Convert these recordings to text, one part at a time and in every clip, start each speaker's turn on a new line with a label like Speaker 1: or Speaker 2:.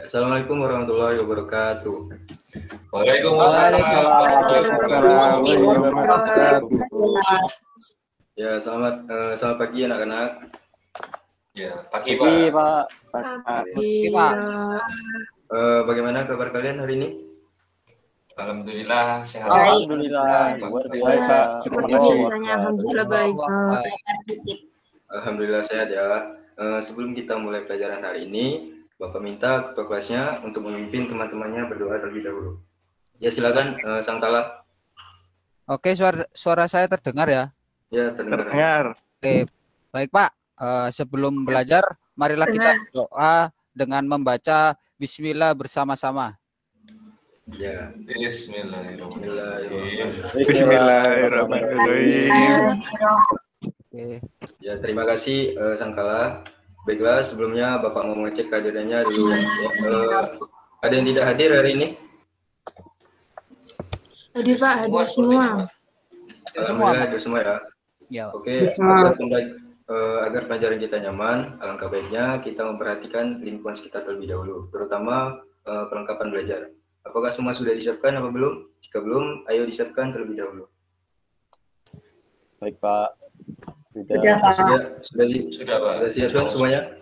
Speaker 1: Assalamualaikum warahmatullahi wabarakatuh.
Speaker 2: Waalaikumsalam warahmatullahi wabarakatuh.
Speaker 1: Ya, selamat pagi anak-anak.
Speaker 2: Ya, pagi Pak.
Speaker 3: Pagi Pak.
Speaker 1: Bagaimana kabar kalian hari ini?
Speaker 2: Alhamdulillah sehat.
Speaker 4: Alhamdulillah.
Speaker 3: Luar
Speaker 4: biasa.
Speaker 3: Seperti biasanya, alhamdulillah baik.
Speaker 1: Alhamdulillah sehat ya. Sebelum kita mulai pelajaran hari ini, Bapak minta ketua kelasnya untuk memimpin teman-temannya berdoa terlebih dahulu. Ya, silakan Sang Tala.
Speaker 5: Oke, suara saya terdengar ya?
Speaker 1: Ya, terdengar.
Speaker 5: Oke, baik Pak. Sebelum belajar, marilah kita berdoa dengan membaca Bismillah bersama-sama.
Speaker 1: Ya.
Speaker 4: Bismillahirrahmanirrahim.
Speaker 5: Oke.
Speaker 1: Ya, terima kasih Sang Tala. Baiklah, sebelumnya Bapak mau mengecek kehadirannya dulu. Ada yang tidak hadir hari ini?
Speaker 3: Hadir Pak, hadir semua.
Speaker 1: Alhamdulillah hadir semua ya.
Speaker 5: Ya.
Speaker 1: Oke, agar pelajaran kita nyaman, alangkah baiknya kita memperhatikan lingkungan sekitar terlebih dahulu, terutama perlengkapan belajar. Apakah semua sudah disiapkan apa belum? Jika belum, ayo disiapkan terlebih dahulu.
Speaker 4: Baik Pak.
Speaker 1: Sudah Pak. Sudah siap semuanya?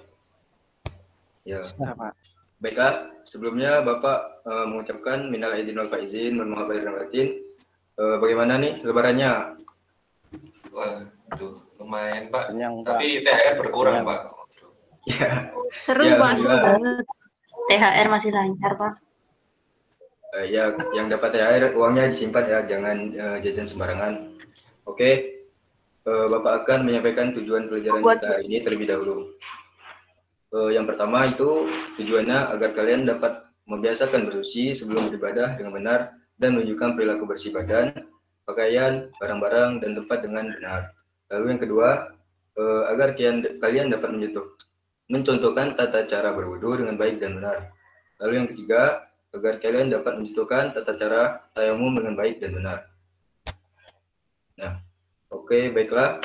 Speaker 1: Ya.
Speaker 4: Sudah Pak.
Speaker 1: Baiklah, sebelumnya Bapak mengucapkan minal aidin wal faizin, mohon maaf lahir dan batin. Bagaimana nih lebarannya?
Speaker 2: Waduh, lumayan Pak.
Speaker 4: Kenyang, Pak.
Speaker 2: Tapi THR berkurang Pak.
Speaker 1: Ya.
Speaker 3: Seru
Speaker 1: Ya,
Speaker 3: Pak, seru banget.
Speaker 6: THR masih lancar Pak.
Speaker 1: Ya, yang dapat THR uangnya disimpan ya, jangan jajan sembarangan. Oke, Bapak akan menyampaikan tujuan pelajaran kita hari ini terlebih dahulu. Yang pertama itu tujuannya agar kalian dapat membiasakan bersuci sebelum beribadah dengan benar dan menunjukkan perilaku bersih badan, pakaian, barang-barang, dan tempat dengan benar. Lalu yang kedua, agar kalian dapat mencontohkan tata cara berwudu dengan baik dan benar. Lalu yang ketiga, agar kalian dapat mencontohkan tata cara tayamum dengan baik dan benar. Nah, oke, baiklah.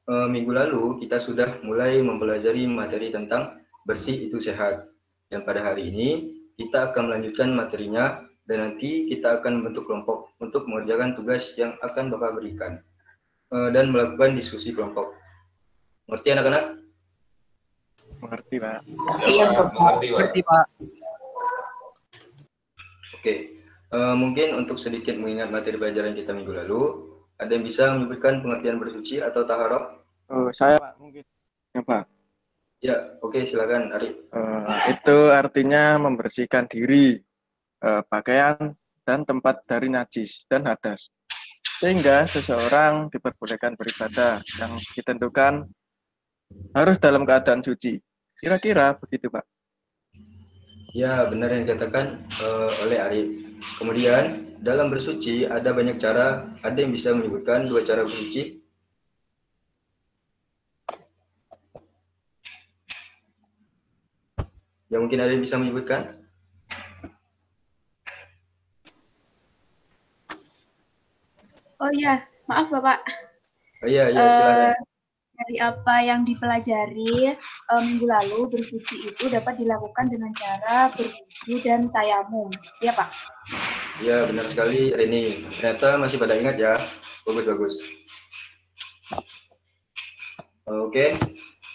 Speaker 1: Minggu lalu kita sudah mulai mempelajari materi tentang bersih itu sehat. Dan pada hari ini kita akan melanjutkan materinya dan nanti kita akan membentuk kelompok untuk mengerjakan tugas yang akan Bapak berikan dan melakukan diskusi kelompok. Mengerti anak-anak?
Speaker 4: Mengerti Pak.
Speaker 6: Siap
Speaker 5: Mengerti Pak.
Speaker 1: Oke, mungkin untuk sedikit mengingat materi pelajaran kita minggu lalu, ada yang bisa menyebutkan pengertian bersuci atau taharah?
Speaker 4: Saya Pak mungkin. Ya Pak.
Speaker 1: Ya, oke, silakan Ari.
Speaker 4: Itu artinya membersihkan diri, pakaian dan tempat dari najis dan hadas, sehingga seseorang diperbolehkan beribadah yang ditentukan harus dalam keadaan suci. Kira-kira begitu Pak.
Speaker 1: Ya, benar yang dikatakan oleh Ari. Kemudian dalam bersuci ada banyak cara. Ada yang bisa menyebutkan 2 cara bersuci? Ya, mungkin ada yang bisa menyebutkan?
Speaker 6: Oh iya, maaf Bapak.
Speaker 1: Oh iya, silakan.
Speaker 6: Dari apa yang dipelajari minggu lalu, bersuci itu dapat dilakukan dengan cara berwudu dan tayamum. Iya Pak?
Speaker 1: Ya, benar sekali Reni. Ternyata masih pada ingat ya. Bagus. Oke.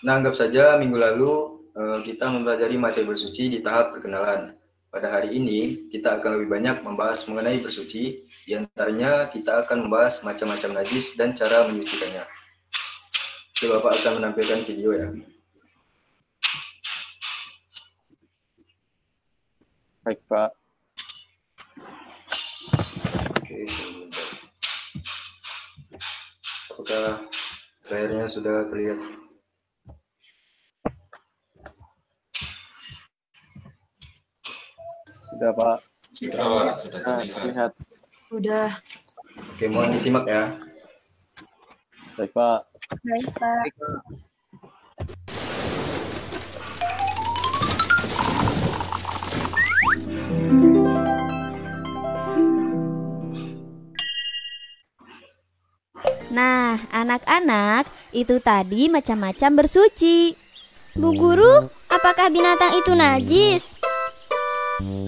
Speaker 1: Nah, anggap saja minggu lalu kita mempelajari materi bersuci di tahap perkenalan. Pada hari ini, kita akan lebih banyak membahas mengenai bersuci. Di antaranya, kita akan membahas macam-macam najis dan cara menyucikannya. Oke, Bapak akan menampilkan video ya.
Speaker 4: Baik Pak.
Speaker 1: Oke, sebentar. Apakah layarnya sudah terlihat?
Speaker 4: Sudah Pak.
Speaker 2: Sudah terlihat.
Speaker 3: Udah.
Speaker 1: Oke, mohon disimak ya.
Speaker 4: Baik Pak.
Speaker 6: Baik Pak.
Speaker 7: Nah, anak-anak, itu tadi macam-macam bersuci. Bu Guru, apakah binatang itu najis?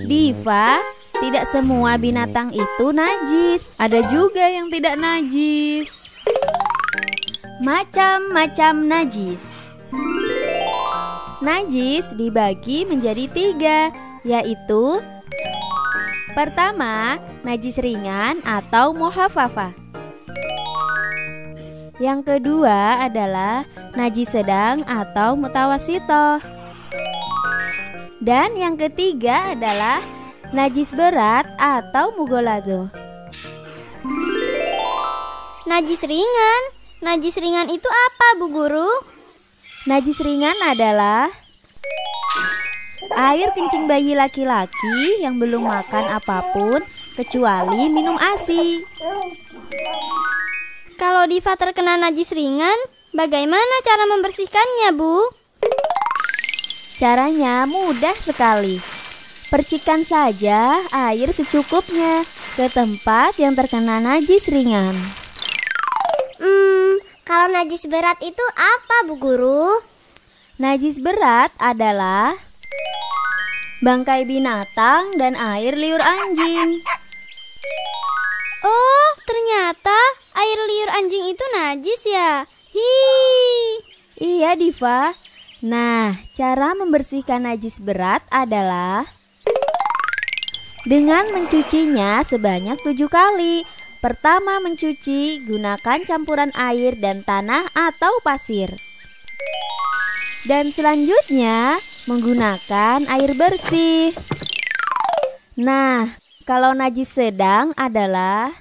Speaker 7: Diva, tidak semua binatang itu najis. Ada juga yang tidak najis. Macam-macam najis. Najis dibagi menjadi 3, yaitu pertama, najis ringan atau muhafafah. Yang kedua adalah najis sedang atau mutawasitoh. Dan yang ketiga adalah najis berat atau mugolado.
Speaker 8: Najis ringan. Najis ringan itu apa, Bu Guru?
Speaker 7: Najis ringan adalah air kencing bayi laki-laki yang belum makan apapun kecuali minum ASI.
Speaker 8: Kalau Diva terkena najis ringan, bagaimana cara membersihkannya, Bu?
Speaker 7: Caranya mudah sekali. Percikan saja air secukupnya ke tempat yang terkena najis ringan.
Speaker 8: Kalau najis berat itu apa, Bu Guru?
Speaker 7: Najis berat adalah bangkai binatang dan air liur anjing.
Speaker 8: Oh, ternyata air liur anjing itu najis ya?
Speaker 7: Iya, Diva. Nah, cara membersihkan najis berat adalah dengan mencucinya sebanyak 7 kali. Pertama mencuci, gunakan campuran air dan tanah atau pasir. Dan selanjutnya menggunakan air bersih. Nah, kalau najis sedang adalah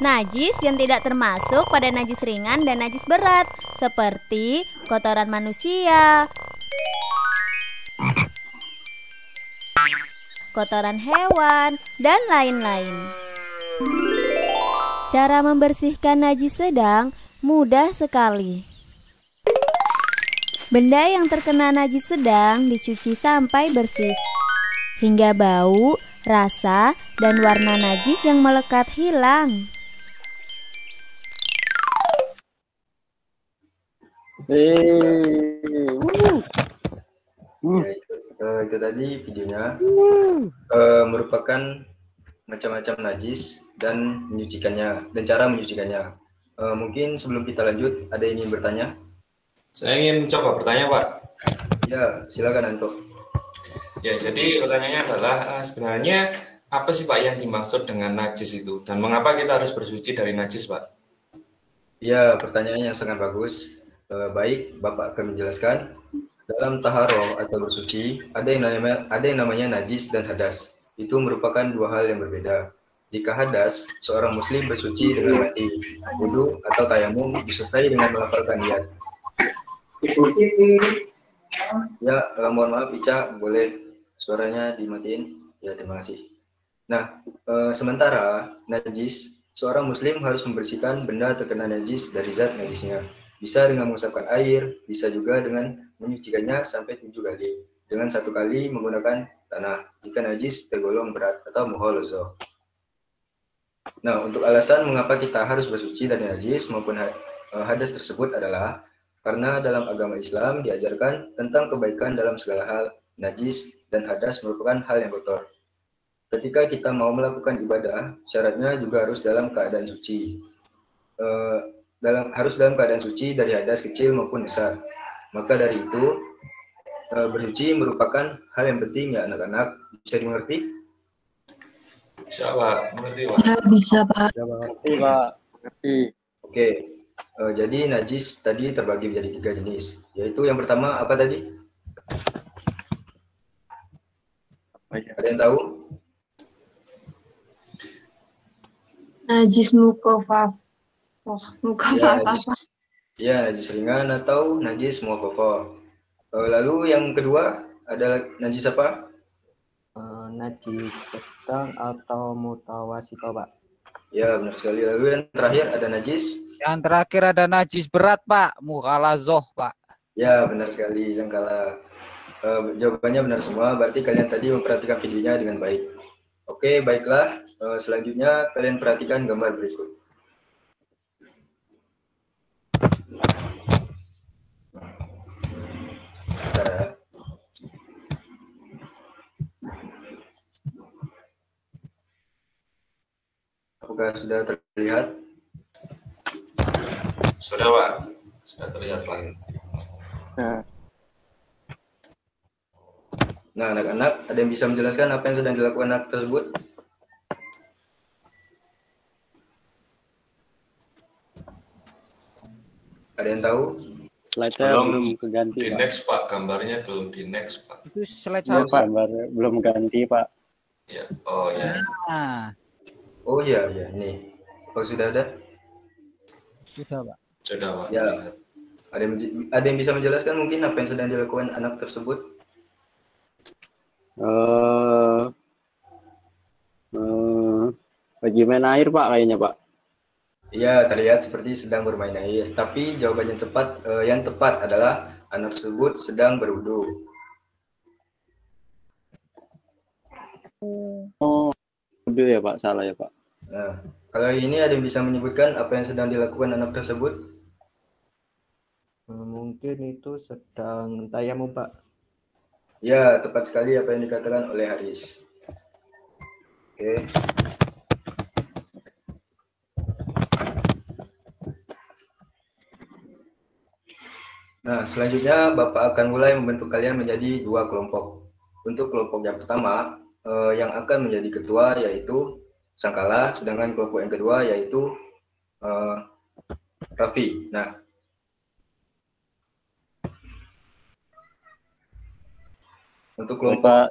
Speaker 7: najis yang tidak termasuk pada najis ringan dan najis berat, seperti kotoran manusia, kotoran hewan, dan lain-lain. Cara membersihkan najis sedang mudah sekali. Benda yang terkena najis sedang dicuci sampai bersih, hingga bau, rasa, dan warna najis yang melekat hilang.
Speaker 1: Itu tadi videonya merupakan macam-macam najis dan menyucikannya dan cara menyucikannya. Mungkin sebelum kita lanjut, ada yang ingin bertanya?
Speaker 2: Saya ingin coba bertanya, Pak.
Speaker 1: Ya, silakan Anto.
Speaker 2: Ya, jadi pertanyaannya adalah sebenarnya apa sih Pak yang dimaksud dengan najis itu? Dan mengapa kita harus bersuci dari najis, Pak?
Speaker 1: Ya, pertanyaannya sangat bagus. Baik, Bapak akan menjelaskan. Dalam taharoh atau bersuci, ada yang namanya najis dan hadas. Itu merupakan dua hal yang berbeda. Jika hadas, seorang muslim bersuci dengan mandi, wudu atau tayamum disertai dengan melafalkan niat. Ya, mohon maaf Ica, boleh suaranya dimatiin? Ya, terima kasih. Nah, sementara najis, seorang muslim harus membersihkan benda terkena najis dari zat najisnya. Bisa dengan mengusapkan air, bisa juga dengan menyucikannya sampai 7 kali. Dengan 1 kali menggunakan tanah, jika najis tergolong berat atau muholozo. Nah, untuk alasan mengapa kita harus bersuci dari najis maupun hadas tersebut adalah karena dalam agama Islam diajarkan tentang kebaikan dalam segala hal. Najis dan hadas merupakan hal yang kotor. Ketika kita mau melakukan ibadah, syaratnya juga harus dalam keadaan suci. Harus dalam keadaan suci dari hadas kecil maupun besar. Maka dari itu, bersuci merupakan hal yang penting ya anak-anak. Bisa dimengerti?
Speaker 2: Bisa, Pak. Mengerti, Pak?
Speaker 3: Ya, bisa, Pak.
Speaker 4: Ya, mengerti, Pak. Mengerti.
Speaker 1: Oke. Jadi najis tadi terbagi menjadi 3 jenis. Yaitu yang pertama apa tadi?
Speaker 4: Apa ya?
Speaker 1: Ada yang tahu?
Speaker 3: Najis mukofaf. Apa?
Speaker 1: Ya, najis ringan atau najis muakhafah. Lalu yang kedua ada najis apa?
Speaker 9: Najis sedang atau mutawasito, Pak.
Speaker 1: Ya, benar sekali. Lalu yang terakhir ada najis?
Speaker 5: Yang terakhir ada najis berat, Pak. Mukhalazoh, Pak.
Speaker 1: Ya, benar sekali. Jangkala. Jawabannya benar semua. Berarti kalian tadi memperhatikan videonya dengan baik. Oke, baiklah. Selanjutnya kalian perhatikan gambar berikut. Apakah sudah terlihat?
Speaker 2: Sudah, Pak. Sudah terlihat, Pak.
Speaker 1: Nah, anak-anak, ada yang bisa menjelaskan apa yang sedang dilakukan anak tersebut? Ada yang tahu?
Speaker 10: Slide-nya belum keganti,
Speaker 2: di
Speaker 10: Pak.
Speaker 2: next, Pak. Gambarnya belum di next, Pak.
Speaker 5: Itu slide
Speaker 10: Iya,
Speaker 5: satu.
Speaker 10: Pak. Gambar belum ganti, Pak.
Speaker 2: Ya. Oh, ya.
Speaker 5: Nah,
Speaker 1: Oh iya, ya, ini. Oh, sudah ada?
Speaker 5: sudah, Pak.
Speaker 2: Sudah, Pak.
Speaker 1: Ya.
Speaker 2: Terlihat.
Speaker 1: Ada yang bisa menjelaskan mungkin apa yang sedang dilakukan anak tersebut?
Speaker 10: Lagi main air, Pak, kayaknya, Pak.
Speaker 1: Iya, terlihat seperti sedang bermain air. Tapi jawaban yang tepat adalah anak tersebut sedang berwudu.
Speaker 10: Oh, udah ya, Pak. Salah ya, Pak.
Speaker 1: Nah, kalau ini ada yang bisa menyebutkan apa yang sedang dilakukan anak tersebut?
Speaker 9: Mungkin itu sedang tayamum, Pak.
Speaker 1: Ya, tepat sekali apa yang dikatakan oleh Haris. Oke. Nah, selanjutnya Bapak akan mulai membentuk kalian menjadi 2 kelompok. Untuk kelompok yang pertama, yang akan menjadi ketua yaitu Sangkala, sedangkan kelompok yang kedua yaitu Raffi. Nah, untuk kelompok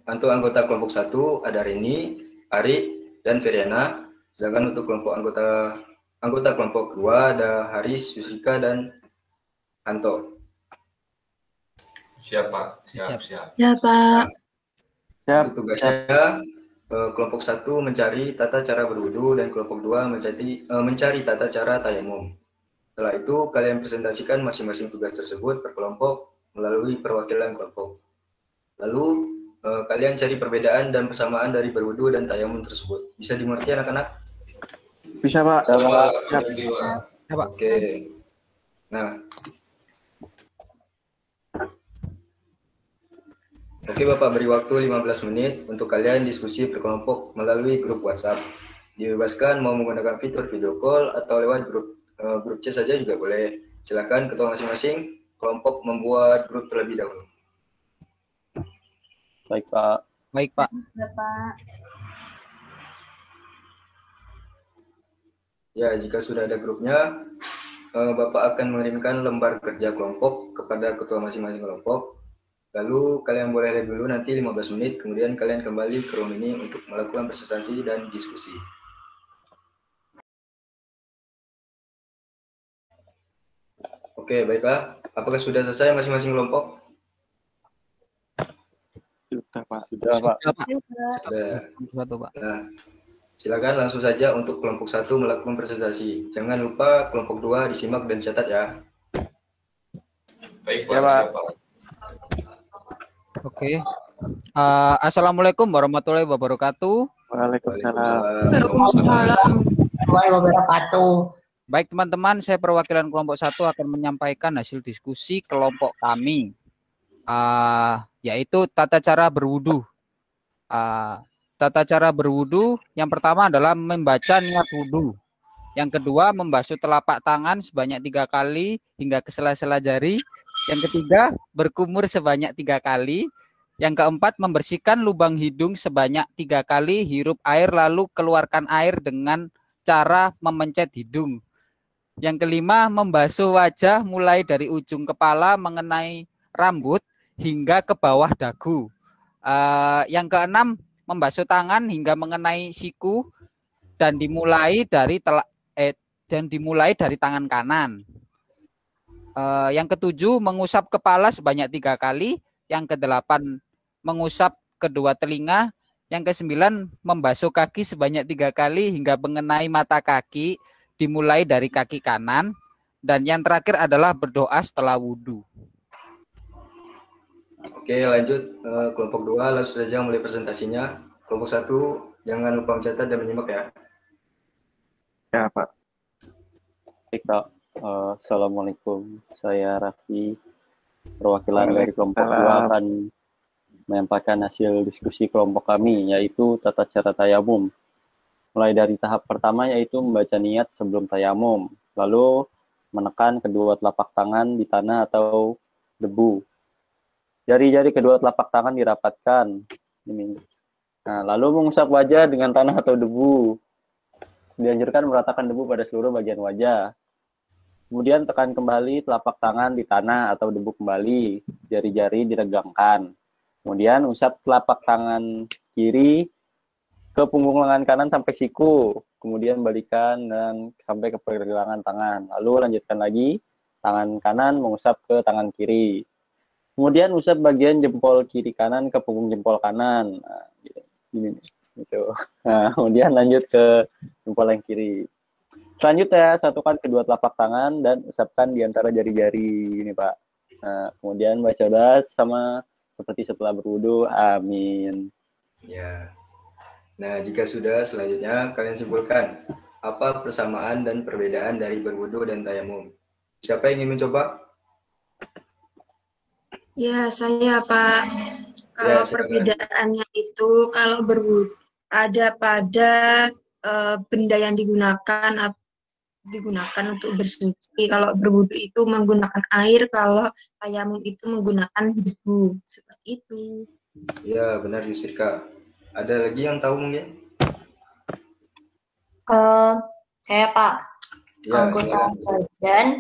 Speaker 1: untuk anggota kelompok 1 ada Reni, Ari, dan Feriana. Sedangkan untuk kelompok anggota kelompok 2 ada Haris, Yusrika, dan Anto.
Speaker 2: Siap, Pak. Siap.
Speaker 3: Ya, Pak.
Speaker 1: Untuk tugasnya, kelompok 1 mencari tata cara berwudu dan kelompok 2 mencari tata cara tayamum. Setelah itu, kalian presentasikan masing-masing tugas tersebut per kelompok melalui perwakilan kelompok. Lalu, kalian cari perbedaan dan persamaan dari berwudu dan tayamum tersebut. Bisa dimengerti anak-anak?
Speaker 4: Bisa, Pak.
Speaker 1: Oke. Nah, oke, Bapak beri waktu 15 menit untuk kalian diskusi per kelompok melalui grup WhatsApp. Dibebaskan mau menggunakan fitur video call atau lewat grup chat saja juga boleh. Silakan ketua masing-masing kelompok membuat grup terlebih dahulu.
Speaker 10: Baik, Pak.
Speaker 5: Baik, Pak.
Speaker 6: Bapak.
Speaker 1: Ya, jika sudah ada grupnya, Bapak akan mengirimkan lembar kerja kelompok kepada ketua masing-masing kelompok. Lalu kalian boleh lihat dulu nanti 15 menit, kemudian kalian kembali ke room ini untuk melakukan presentasi dan diskusi. Oke, baiklah. Apakah sudah selesai masing-masing kelompok?
Speaker 4: Sudah, Pak.
Speaker 10: Sudah, Pak.
Speaker 1: Sudah. Nah, silakan langsung saja untuk kelompok 1 melakukan presentasi. Jangan lupa kelompok 2 disimak dan catat ya.
Speaker 2: Baik, Pak.
Speaker 4: Ya, Pak.
Speaker 2: Siap, Pak.
Speaker 5: Oke. Assalamualaikum warahmatullahi wabarakatuh.
Speaker 4: Waalaikumsalam.
Speaker 3: Warahmatullahi wabarakatuh.
Speaker 5: Baik teman-teman, saya perwakilan kelompok 1 akan menyampaikan hasil diskusi kelompok kami, yaitu tata cara berwudu. Tata cara berwudu yang pertama adalah membaca niat wudu. Yang kedua, membasuh telapak tangan sebanyak 3 kali hingga ke sela-sela jari. Yang ketiga, berkumur sebanyak 3 kali. Yang keempat, membersihkan lubang hidung sebanyak 3 kali, hirup air lalu keluarkan air dengan cara memencet hidung. Yang kelima, membasuh wajah mulai dari ujung kepala mengenai rambut hingga ke bawah dagu. Yang keenam, membasuh tangan hingga mengenai siku dan dimulai dari tangan kanan. Yang ketujuh, mengusap kepala sebanyak 3 kali. Yang kedelapan, mengusap kedua telinga. Yang kesembilan, membasuh kaki sebanyak 3 kali hingga mengenai mata kaki, dimulai dari kaki kanan. Dan yang terakhir adalah berdoa setelah wudhu.
Speaker 1: Oke, lanjut. Kelompok 2 langsung saja mulai presentasinya. Kelompok 1, jangan lupa mencatat dan menyimak ya.
Speaker 4: Ya, Pak.
Speaker 10: Baik, Pak. Assalamualaikum. Saya Raffi. Perwakilan dari kelompok 2 akan menyampaikan hasil diskusi kelompok kami, yaitu tata cara tayamum. mulai dari tahap pertama yaitu membaca niat sebelum tayamum, lalu menekan kedua telapak tangan di tanah atau debu. Jari-jari kedua telapak tangan dirapatkan. Ini. Nah, lalu mengusap wajah dengan tanah atau debu. Dianjurkan meratakan debu pada seluruh bagian wajah. Kemudian tekan kembali telapak tangan di tanah atau debu kembali. Jari-jari diregangkan. Kemudian usap telapak tangan kiri ke punggung lengan kanan sampai siku. Kemudian balikan dan sampai ke pergelangan tangan. Lalu lanjutkan lagi, tangan kanan mengusap ke tangan kiri. Kemudian usap bagian jempol kiri kanan ke punggung jempol kanan. Nah, gini nih. Gitu. Nah, kemudian lanjut ke jempol yang kiri. Selanjutnya, satukan kedua telapak tangan dan usapkan di antara jari-jari ini, Pak. Nah, kemudian baca doa sama seperti setelah berwudu. Amin.
Speaker 1: Ya. Nah, jika sudah, selanjutnya kalian simpulkan apa persamaan dan perbedaan dari berwudu dan tayamum. Siapa yang ingin mencoba?
Speaker 11: Ya, saya Pak. Kalau perbedaannya itu kalau berwudu ada pada benda yang digunakan untuk bersuci. Kalau berwudu itu menggunakan air, kalau tayamum itu menggunakan debu. Seperti itu.
Speaker 1: Ya, benar Yusrika. Ada lagi yang tahu mungkin?
Speaker 12: Saya Pak.
Speaker 1: Ya,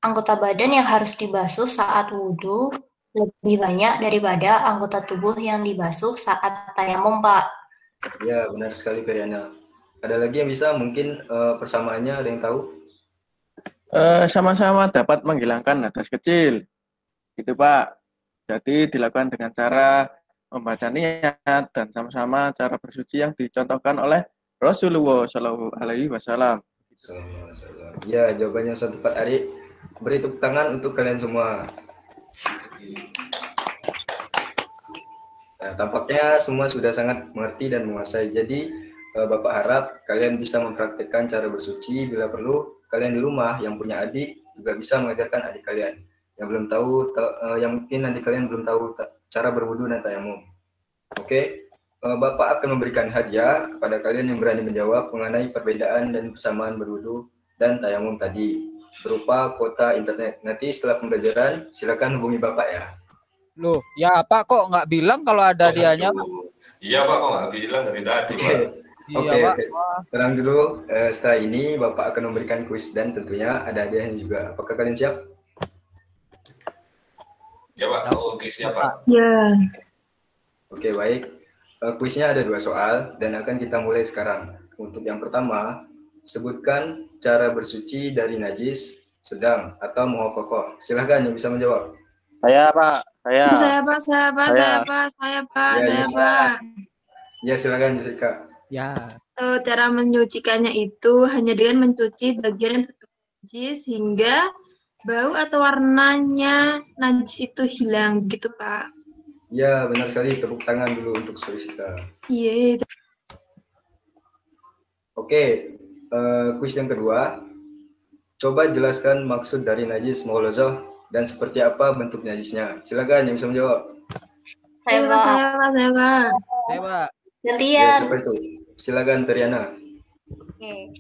Speaker 12: anggota badan yang harus dibasuh saat wudhu lebih banyak daripada anggota tubuh yang dibasuh saat tayamum, Pak.
Speaker 1: Ya, benar sekali Periana. Ada lagi yang bisa mungkin persamaannya ada yang tahu?
Speaker 4: Sama-sama dapat menghilangkan hadas kecil. Gitu Pak. Jadi dilakukan dengan cara membaca niat dan sama-sama cara bersuci yang dicontohkan oleh Rasulullah Shallallahu Alaihi Wasallam.
Speaker 1: Ya, jawabannya sangat tepat, Adik. Beri tepuk tangan untuk kalian semua. Nah, tampaknya semua sudah sangat mengerti dan menguasai. Jadi, Bapak harap kalian bisa mempraktikkan cara bersuci. Bila perlu, kalian di rumah yang punya adik juga bisa mengajarkan adik kalian. Yang belum tahu, yang mungkin adik kalian belum tahu cara berwudu dan tayamum. Oke, Bapak akan memberikan hadiah kepada kalian yang berani menjawab mengenai perbedaan dan persamaan berwudu dan tayamum tadi, berupa kuota internet. Nanti setelah pembelajaran, silakan hubungi Bapak ya.
Speaker 5: Loh, ya Pak kok nggak bilang kalau ada hadiahnya?
Speaker 2: Iya Pak, kok nggak bilang dari tadi Pak.
Speaker 1: Oke. Tenang dulu, setelah ini Bapak akan memberikan kuis dan tentunya ada hadiahnya juga. Apakah kalian siap?
Speaker 2: Ya Pak, oke siap Pak.
Speaker 11: Ya.
Speaker 1: Oke, baik. Kuisnya ada 2 soal dan akan kita mulai sekarang. Untuk yang pertama, sebutkan cara bersuci dari najis, sedang, atau muhokokoh. Silahkan yang bisa menjawab.
Speaker 10: Saya Pak.
Speaker 11: Saya Pak.
Speaker 1: Ya, silakan Jessica.
Speaker 5: Ya.
Speaker 11: Cara menyucikannya itu hanya dengan mencuci bagian yang najis hingga bau atau warnanya najis itu hilang, gitu Pak.
Speaker 1: Ya, benar sekali. Tepuk tangan dulu untuk Jessica.
Speaker 11: Iya.
Speaker 1: Oke, kuis yang kedua. Coba jelaskan maksud dari najis mughallazah dan seperti apa bentuk najisnya. Silakan yang bisa menjawab.
Speaker 11: Saya Pak.
Speaker 12: Gantian.
Speaker 1: Ya, siapa itu? Silakan Periana.
Speaker 12: Oke.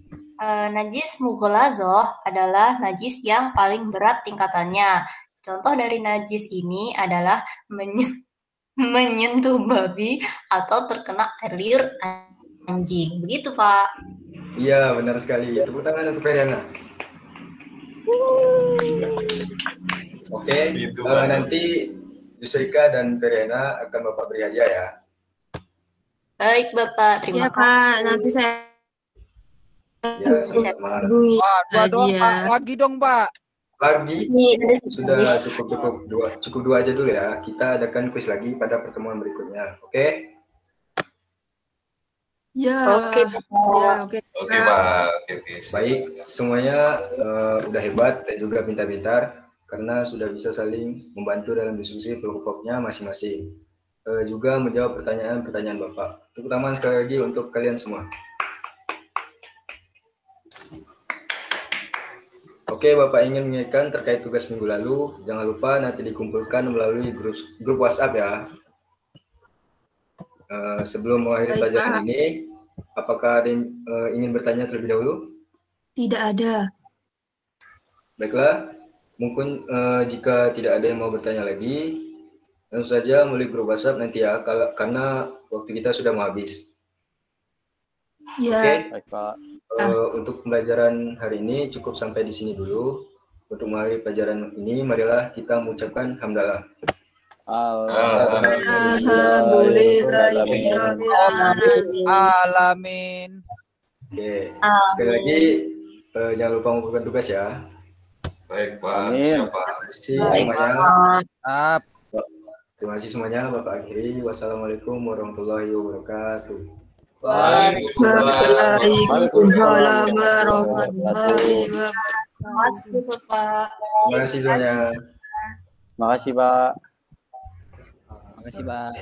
Speaker 12: Najis mughallazah adalah najis yang paling berat tingkatannya. Contoh dari najis ini adalah menyentuh babi atau terkena air liur anjing. Begitu, Pak.
Speaker 1: Iya, benar sekali. Tepuk tangan untuk Periana. Oke, nanti Yusrika dan Periana akan Bapak beri hadiah ya.
Speaker 12: Baik, Bapak. Terima kasih.
Speaker 11: Pak, nanti saya
Speaker 1: hubungi
Speaker 5: Pak. Lagi dong, Pak.
Speaker 1: Lagi? Sudah cukup dua aja dulu ya. Kita adakan kuis lagi pada pertemuan berikutnya. Oke?
Speaker 11: Ya.
Speaker 12: Oke,
Speaker 2: Oke, Pak. Oke.
Speaker 1: Baik, semuanya udah hebat dan juga pintar-pintar karena sudah bisa saling membantu dalam diskusi kelompoknya masing-masing. Juga menjawab pertanyaan-pertanyaan Bapak. Tepuk tangan sekali lagi untuk kalian semua. Oke, Bapak ingin mengingatkan terkait tugas minggu lalu, jangan lupa nanti dikumpulkan melalui grup WhatsApp ya. Sebelum mengakhiri pelajaran ini, Apakah ada yang ingin bertanya terlebih dahulu?
Speaker 11: Tidak ada.
Speaker 1: Baiklah, mungkin jika tidak ada yang mau bertanya lagi, langsung saja melalui grup WhatsApp nanti ya, karena waktu kita sudah mau habis.
Speaker 11: Ya.
Speaker 1: Oke,
Speaker 10: Baik, Pak.
Speaker 1: Untuk pembelajaran hari ini cukup sampai di sini dulu. Untuk mengakhiri pelajaran ini, marilah kita mengucapkan hamdalah.
Speaker 5: Alamin.
Speaker 1: Oke, sekali lagi jangan lupa mengumpulkan tugas ya.
Speaker 2: Baik, Pak.
Speaker 10: Amin.
Speaker 2: Siapa?
Speaker 1: Terima kasih semuanya. Terima kasih semuanya, Bapak akhiri. Wassalamualaikum warahmatullahi wabarakatuh.
Speaker 11: Waalaikumsalam warahmatullahi wabarakatuh.
Speaker 12: Terima kasih, Bapak.
Speaker 1: Terima kasih semuanya.
Speaker 10: Terima kasih, Pak.
Speaker 5: Terima kasih, Pak.